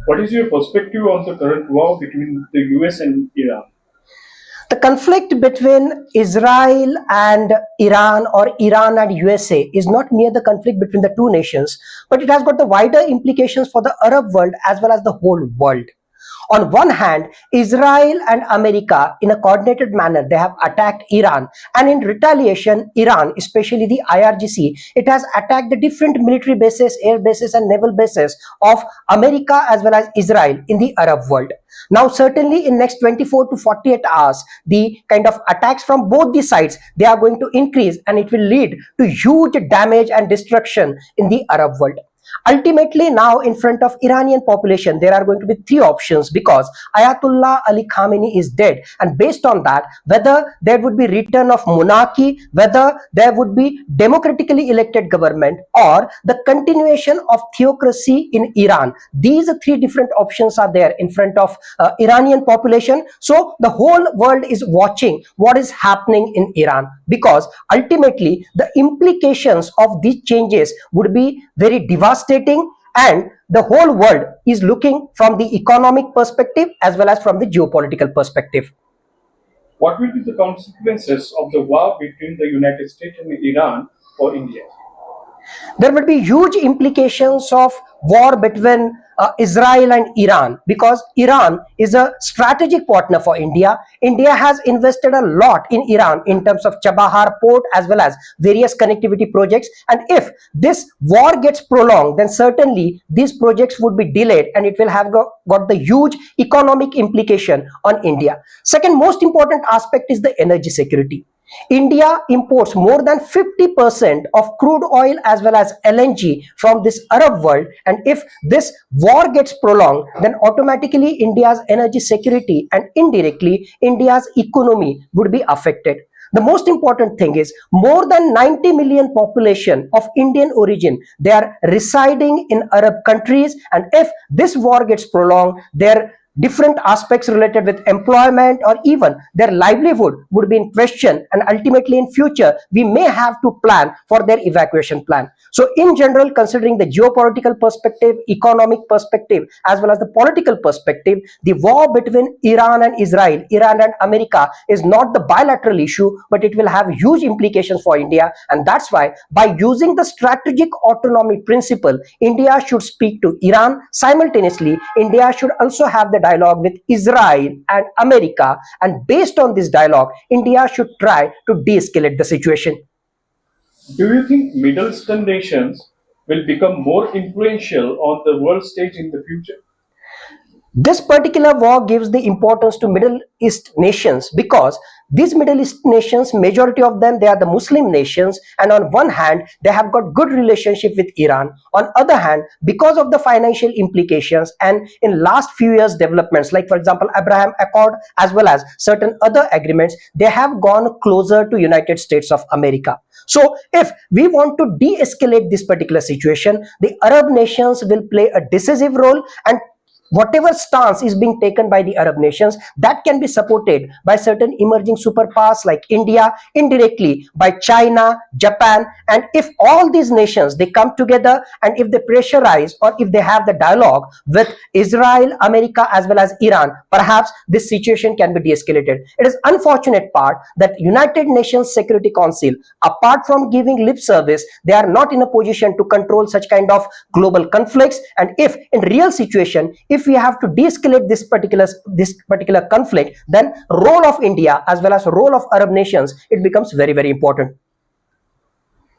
What is your perspective on the current war between the US and Iran? The conflict between Israel and Iran or Iran and USA is not mere the conflict between the two nations, but it has got the wider implications for the Arab world as well as the whole world. On one hand, Israel and America, in a coordinated manner, they have attacked Iran, and in retaliation, Iran, especially the IRGC, it has attacked the different military bases, air bases, and naval bases of America as well as Israel in the Arab world. Now, certainly in next 24 to 48 hours, the kind of attacks from both the sides, they are going to increase, and it will lead to huge damage and destruction in the Arab world. Ultimately, now in front of Iranian population, there are going to be three options, because Ayatollah Ali Khamenei is dead, and based on that, whether there would be return of monarchy, whether there would be democratically elected government, or the continuation of theocracy in Iran. These three different options are there in front of Iranian population. So the whole world is watching what is happening in Iran, because ultimately the implications of these changes would be very devastating, and the whole world is looking from the economic perspective as well as from the geopolitical perspective. What will be the consequences of the war between the United States and Iran for India? There will be huge implications of war between Israel and Iran, because Iran is a strategic partner for India. India has invested a lot in Iran in terms of Chabahar port as well as various connectivity projects, and if this war gets prolonged, then certainly these projects would be delayed, and it will have got the huge economic implication on India. Second most important aspect is the energy security. India imports more than 50% of crude oil as well as LNG from this Arab world, and if this war gets prolonged, then automatically India's energy security and indirectly India's economy would be affected. The most important thing is more than 90 million population of Indian origin, they are residing in Arab countries, and if this war gets prolonged, their different aspects related with employment or even their livelihood would be in question, and ultimately in future we may have to plan for their evacuation plan. So in general, considering the geopolitical perspective, economic perspective as well as the political perspective, the war between Iran and Israel, Iran and America is not the bilateral issue, but it will have huge implications for India, and that's why by using the strategic autonomy principle, India should speak to Iran. Simultaneously, India should also have the dialogue with Israel and America, and based on this dialogue, India should try to de-escalate the situation. Do you think Middle Eastern nations will become more influential on the world stage in the future? This particular war gives the importance to Middle East nations, because these Middle East nations, majority of them, they are the Muslim nations, and on one hand they have got good relationship with Iran. On other hand, because of the financial implications and in last few years developments, like for example Abraham Accord as well as certain other agreements, they have gone closer to United States of America. So if we want to de-escalate this particular situation, the Arab nations will play a decisive role, and whatever stance is being taken by the Arab nations, that can be supported by certain emerging superpowers like India, indirectly by China, Japan, and if all these nations they come together, and if they pressurize or if they have the dialogue with Israel, America as well as Iran, perhaps this situation can be de-escalated. It is unfortunate part that United Nations Security Council, apart from giving lip service, they are not in a position to control such kind of global conflicts, and if in real situation, if we have to de-escalate this particular conflict, then role of India as well as role of Arab nations, it becomes very, very important.